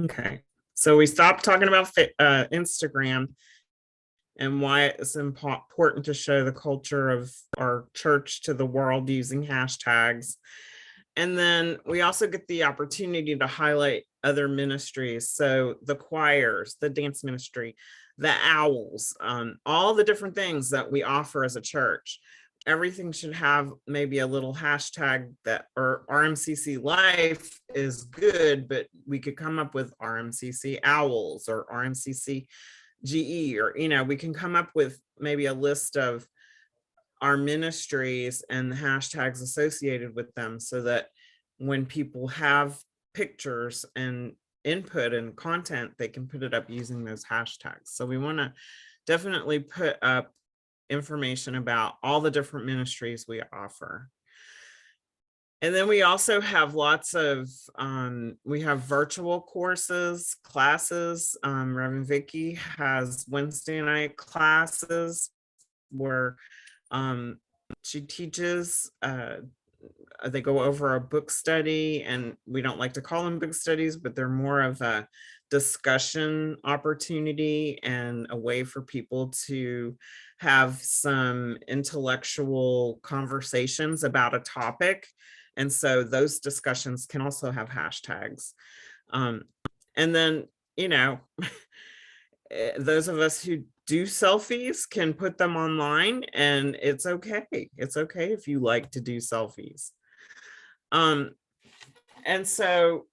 Okay, so we stopped talking about Instagram and why it's important to show the culture of our church to the world using hashtags. And then we also get the opportunity to highlight other ministries. So the choirs, the dance ministry, the owls, all the different things that we offer as a church. Everything should have maybe a little hashtag that, or RMCC life is good, but we could come up with RMCC owls or RMCC GE, or, we can come up with maybe a list of our ministries and the hashtags associated with them, so that when people have pictures and input and content, they can put it up using those hashtags. So we want to definitely put up information about all the different ministries we offer. And then we also have lots of, we have virtual courses, classes. Reverend Vicky has Wednesday night classes where she teaches, they go over a book study, and we don't like to call them book studies, but they're more of a discussion opportunity and a way for people to have some intellectual conversations about a topic. And so those discussions can also have hashtags. And then, those of us who do selfies can put them online, and it's okay. It's okay if you like to do selfies. And so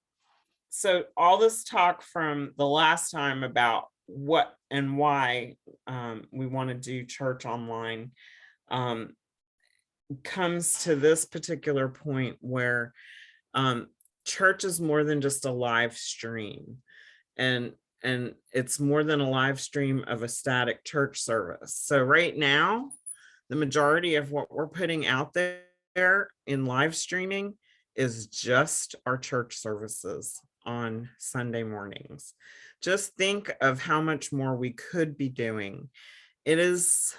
all this talk from the last time about what and why we want to do church online comes to this particular point where church is more than just a live stream, and it's more than a live stream of a static church service. So right now, the majority of what we're putting out there in live streaming is just our church services on Sunday mornings. Just think of how much more we could be doing. It is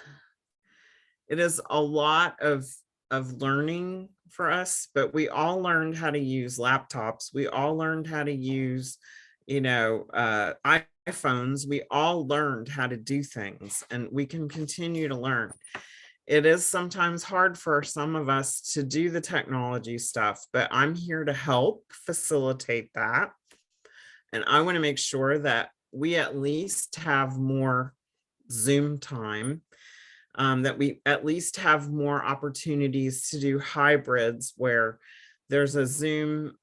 a lot of learning for us, but we all learned how to use laptops. We all learned how to use, iPhones. We all learned how to do things, and we can continue to learn. It is sometimes hard for some of us to do the technology stuff, but I'm here to help facilitate that. And I want to make sure that we at least have more Zoom time, that we at least have more opportunities to do hybrids where there's a Zoom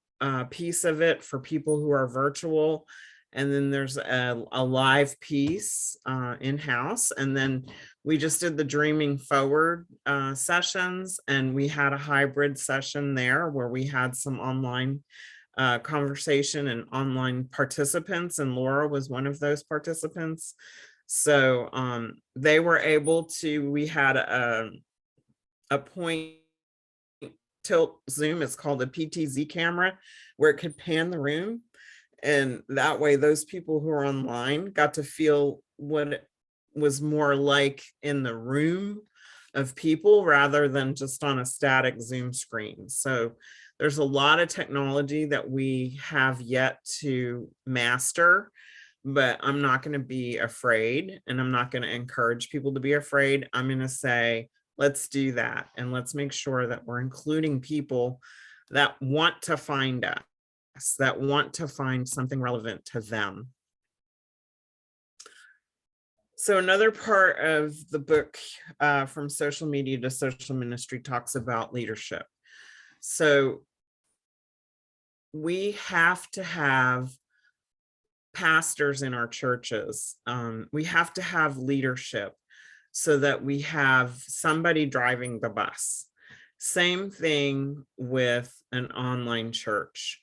piece of it for people who are virtual, and then there's a live piece in-house. And then we just did the Dreaming Forward sessions, and we had a hybrid session there where we had some online conversation and online participants, and Laura was one of those participants. So they were able to, we had a point tilt Zoom, it's called a PTZ camera, where it could pan the room. And that way, those people who are online got to feel what it was more like in the room of people rather than just on a static Zoom screen. So there's a lot of technology that we have yet to master, but I'm not going to be afraid, and I'm not going to encourage people to be afraid. I'm going to say, let's do that. And let's make sure that we're including people that want to find us, that want to find something relevant to them. So another part of the book, From Social Media to Social Ministry, talks about leadership. So we have to have pastors in our churches. We have to have leadership so that we have somebody driving the bus. Same thing with an online church.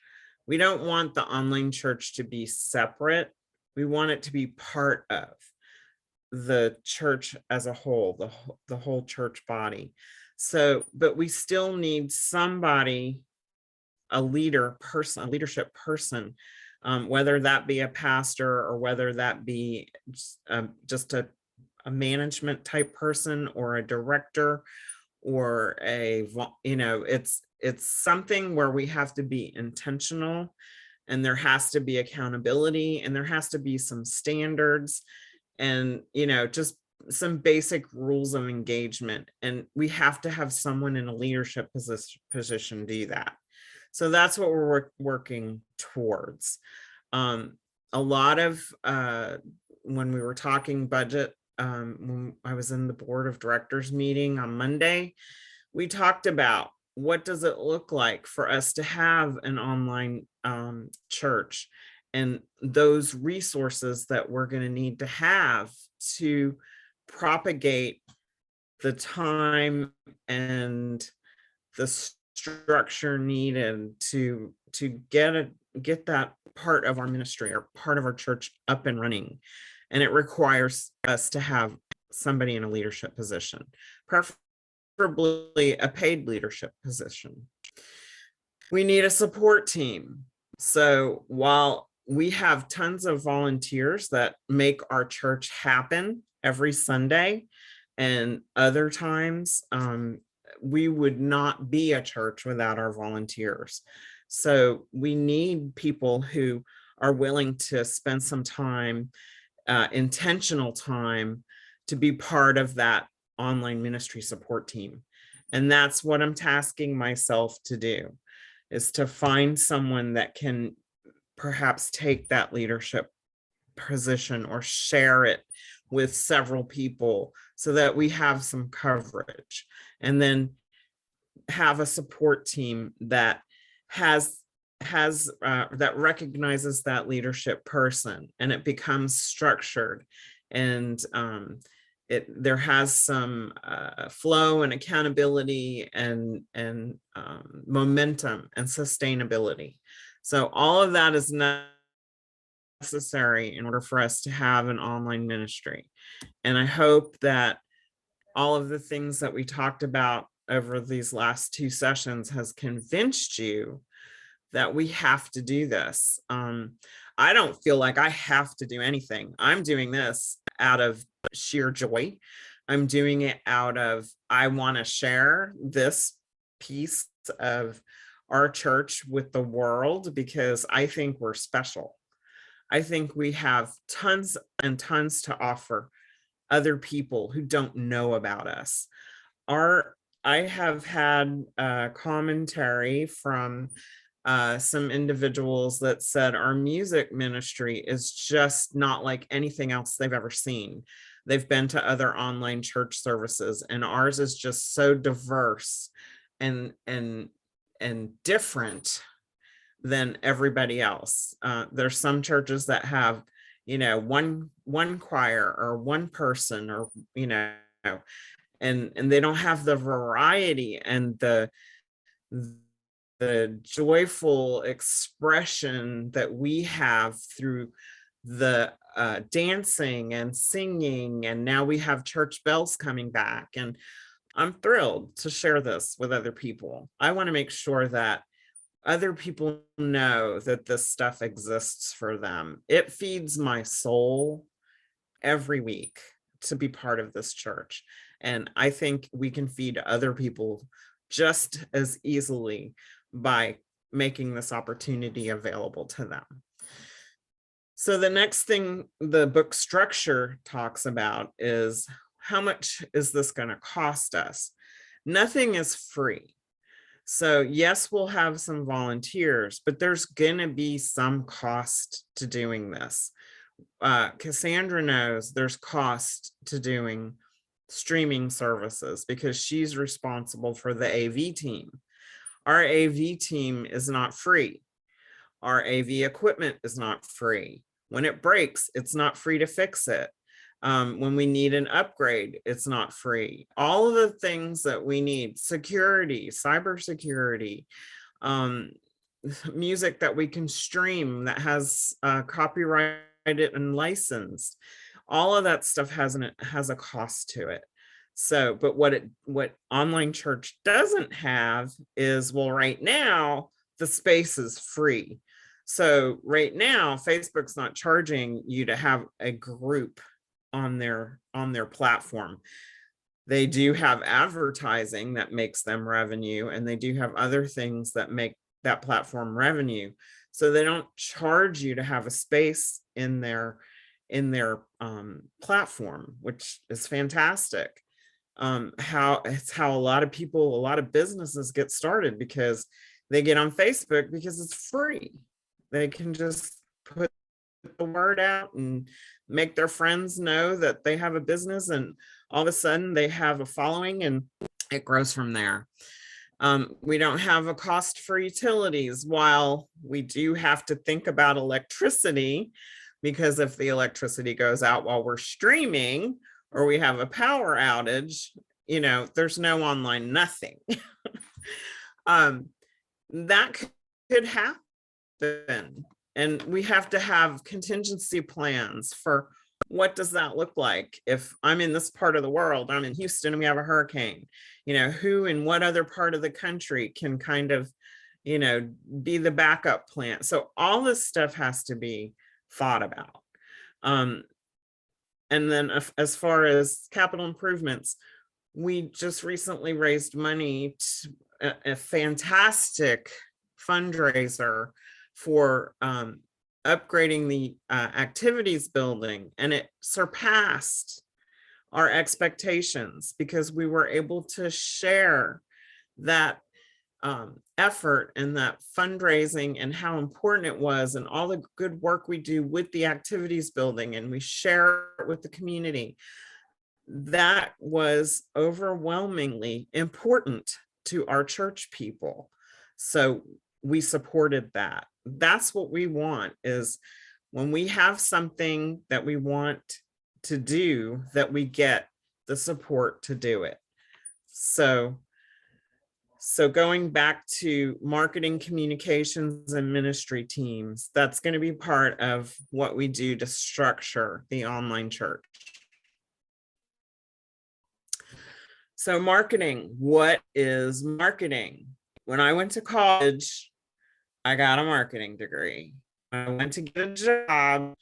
We don't want the online church to be separate. We want it to be part of the church as a whole, the whole church body. So, but we still need somebody, a leader person, a leadership person, whether that be a pastor or whether that be just a management type person or a director or it's something where we have to be intentional, and there has to be accountability, and there has to be some standards, and just some basic rules of engagement, and we have to have someone in a leadership position do that. So that's what we're working towards. A lot of when we were talking budget, when I was in the board of directors meeting on Monday, we talked about what does it look like for us to have an online church, and those resources that we're going to need to have to propagate the time and the structure needed to get that part of our ministry or part of our church up and running. And it requires us to have somebody in a leadership position, preferably a paid leadership position. We need a support team. So while we have tons of volunteers that make our church happen every Sunday, and other times we would not be a church without our volunteers. So we need people who are willing to spend some time, intentional time, to be part of that online ministry support team. And that's what I'm tasking myself to do, is to find someone that can perhaps take that leadership position or share it with several people so that we have some coverage, and then have a support team that has that recognizes that leadership person, and it becomes structured, and there has some flow and accountability and momentum and sustainability. So all of that is necessary in order for us to have an online ministry. And I hope that all of the things that we talked about over these last two sessions has convinced you that we have to do this. I don't feel like I have to do anything. I'm doing this out of sheer joy. I'm doing it out of, I want to share this piece of our church with the world because I think we're special. I think we have tons and tons to offer other people who don't know about us. I have had commentary from some individuals that said our music ministry is just not like anything else they've ever seen. They've been to other online church services, and ours is just so diverse and different than everybody else. There's some churches that have, one choir or one person, or and they don't have the variety and the joyful expression that we have through the dancing and singing. And now we have church bells coming back, and I'm thrilled to share this with other people. I want to make sure that other people know that this stuff exists for them. It feeds my soul every week to be part of this church. And I think we can feed other people just as easily by making this opportunity available to them. So the next thing the book structure talks about is how much is this going to cost us? Nothing is free. So yes, we'll have some volunteers, but there's going to be some cost to doing this. Cassandra knows there's cost to doing streaming services because she's responsible for the AV team. Our AV team is not free. Our AV equipment is not free. When it breaks, it's not free to fix it. When we need an upgrade, it's not free. All of the things that we need, security, cybersecurity, music that we can stream that has copyrighted and licensed, all of that stuff has a cost to it. So, but what online church doesn't have is, well, right now the space is free. So right now, Facebook's not charging you to have a group on their platform. They do have advertising that makes them revenue, and they do have other things that make that platform revenue. So they don't charge you to have a space in their platform, which is fantastic. How a lot of people, a lot of businesses get started, because they get on Facebook because it's free. They can just put the word out and make their friends know that they have a business, and all of a sudden they have a following, and it grows from there. We don't have a cost for utilities, while we do have to think about electricity, because if the electricity goes out while we're streaming, or we have a power outage, there's no online, nothing. That could happen. And we have to have contingency plans for what does that look like. If I'm in this part of the world, I'm in Houston and we have a hurricane, who in what other part of the country can kind of, be the backup plan. So all this stuff has to be thought about. And then as far as capital improvements, we just recently raised money to a fantastic fundraiser for upgrading the activities building, and it surpassed our expectations because we were able to share that effort and that fundraising and how important it was, and all the good work we do with the activities building, and we share it with the community. That was overwhelmingly important to our church people. So we supported that. That's what we want, is when we have something that we want to do, that we get the support to do it. So going back to marketing, communications, and ministry teams, that's going to be part of what we do to structure the online church. So marketing, what is marketing? When I went to college, I got a marketing degree. When I went to get a job,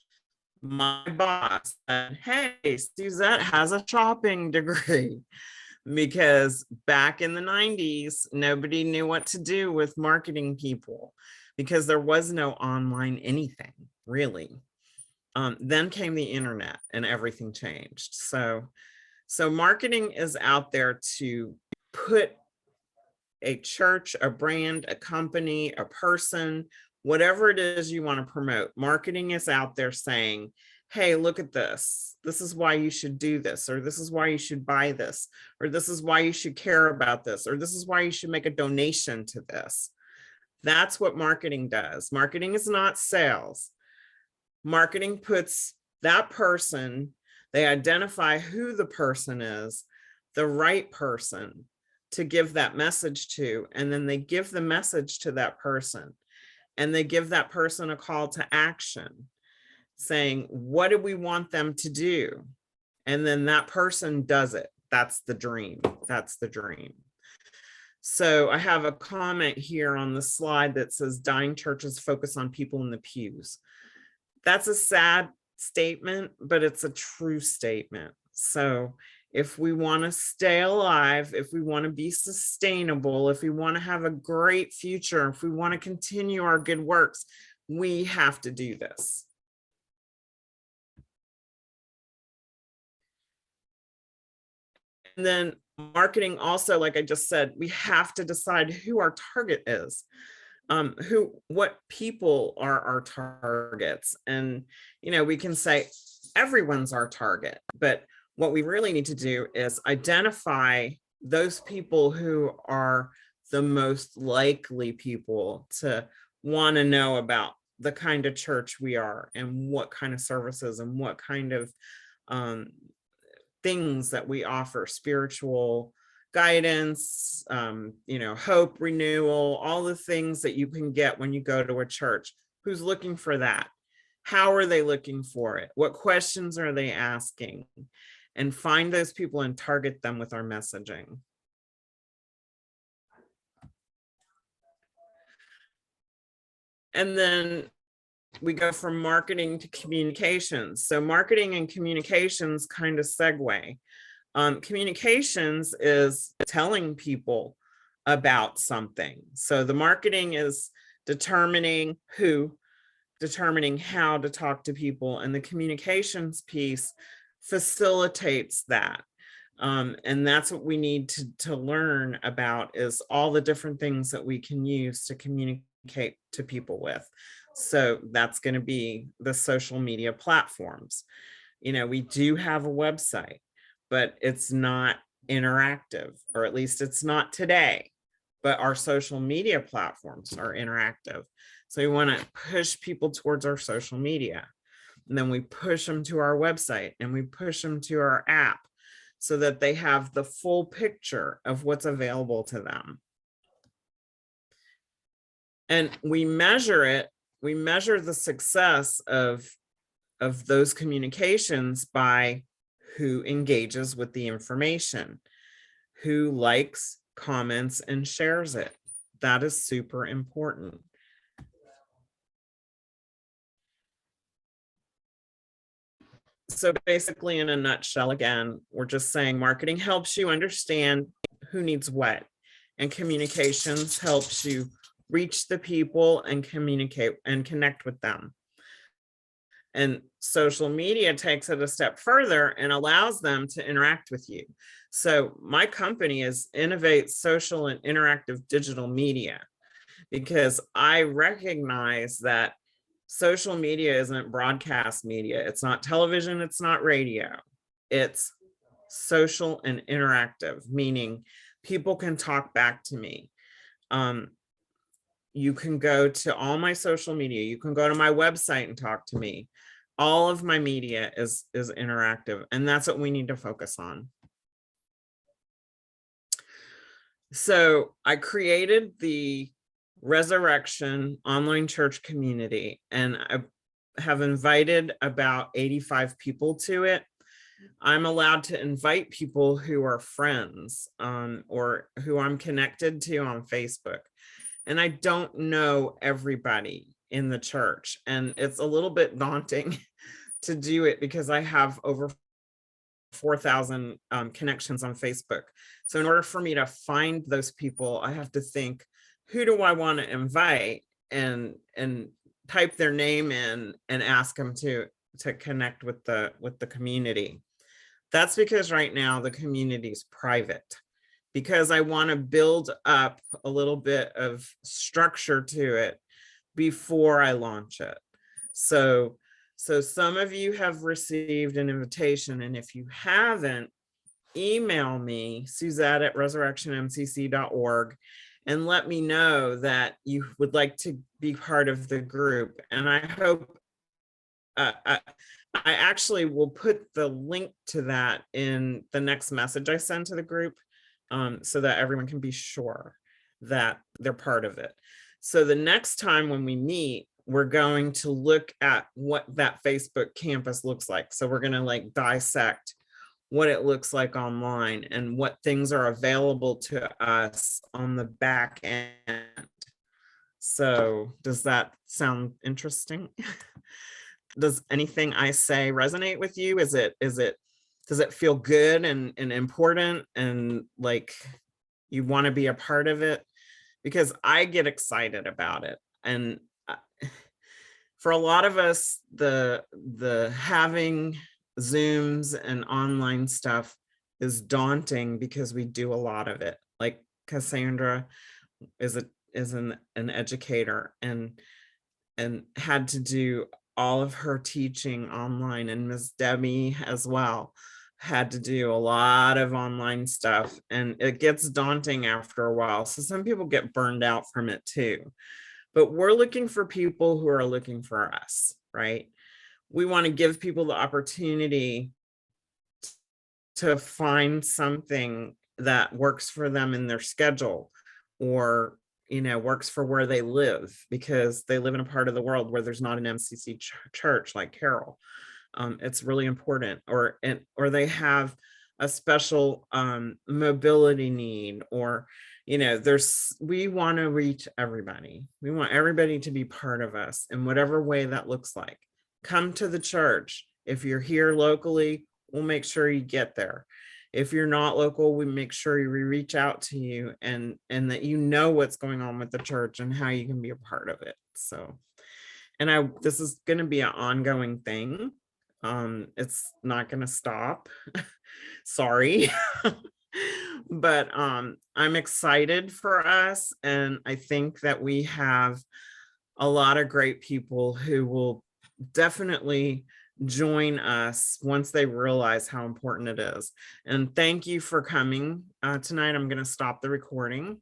my boss said, hey, Suzette has a shopping degree. Because back in the 90s, nobody knew what to do with marketing people, because there was no online anything, really. Then came the internet and everything changed. So marketing is out there to put a church, a brand, a company, a person, whatever it is you want to promote. Marketing is out there saying, hey, look at this. This is why you should do this, or this is why you should buy this, or this is why you should care about this, or this is why you should make a donation to this. That's what marketing does. Marketing is not sales. Marketing puts that person, they identify who the person is, the right person to give that message to, and then they give the message to that person, and they give that person a call to action, saying, what do we want them to do? And then that person does it. That's the dream. That's the dream. So I have a comment here on the slide that says dying churches focus on people in the pews. That's a sad statement, but it's a true statement. So if we want to stay alive, if we want to be sustainable, if we want to have a great future, if we want to continue our good works, we have to do this. then marketing also, like I just said, we have to decide who our target is. What people are our targets. And, we can say everyone's our target, but what we really need to do is identify those people who are the most likely people to want to know about the kind of church we are and what kind of services and what kind of things that we offer, spiritual guidance, hope, renewal, all the things that you can get when you go to a church. Who's looking for that? How are they looking for it? What questions are they asking? And find those people and target them with our messaging. And then we go from marketing to communications. So marketing and communications kind of segue. Communications is telling people about something. So the marketing is determining who, determining how to talk to people, and the communications piece facilitates that. And that's what we need to learn about, is all the different things that we can use to communicate to people with. So that's going to be the social media platforms. We do have a website, but it's not interactive, or at least it's not today. But our social media platforms are interactive. So we want to push people towards our social media. And then we push them to our website, and we push them to our app so that they have the full picture of what's available to them. And we measure it. We measure the success of those communications by who engages with the information, who likes, comments, and shares it. That is super important. So basically, in a nutshell, again, we're just saying marketing helps you understand who needs what, and communications helps you reach the people and communicate and connect with them. And social media takes it a step further and allows them to interact with you. So my company is Innovate Social and Interactive Digital Media, because I recognize that social media isn't broadcast media. It's not television. It's not radio. It's social and interactive, meaning people can talk back to me. You can go to all my social media. You can go to my website and talk to me. All of my media is interactive, and that's what we need to focus on. So I created the Resurrection online church community, and I have invited about 85 people to it. I'm allowed to invite people who are friends or who I'm connected to on Facebook. And I don't know everybody in the church. And it's a little bit daunting to do it because I have over 4,000 connections on Facebook. So in order for me to find those people, I have to think, who do I want to invite, and type their name in and ask them to connect with the community. That's because right now the community is private, because I want to build up a little bit of structure to it before I launch it. So some of you have received an invitation, and if you haven't, email me, Suzette@resurrectionmcc.org, and let me know that you would like to be part of the group. And I hope I actually will put the link to that in the next message I send to the group, so that everyone can be sure that they're part of it. So the next time when we meet, we're going to look at what that Facebook campus looks like. So we're going to dissect what it looks like online and what things are available to us on the back end. So does that sound interesting? Does anything I say resonate with you? Does it feel good and important, and like you want to be a part of it? Because I get excited about it. And for a lot of us, the having Zooms and online stuff is daunting because we do a lot of it. Like Cassandra is an educator and had to do all of her teaching online, and Miss Debbie as well had to do a lot of online stuff, and it gets daunting after a while. So some people get burned out from it too. But we're looking for people who are looking for us, right? We want to give people the opportunity to find something that works for them in their schedule, or works for where they live, because they live in a part of the world where there's not an MCC church like Carol. It's really important, or they have a special mobility need, or we want to reach everybody. We want everybody to be part of us in whatever way that looks like. Come to the church. If you're here locally, we'll make sure you get there. If you're not local, we make sure we reach out to you and that you know what's going on with the church and how you can be a part of it. So, and this is going to be an ongoing thing. It's not going to stop. Sorry. But I'm excited for us, and I think that we have a lot of great people who will definitely join us once they realize how important it is. And thank you for coming tonight. I'm going to stop the recording.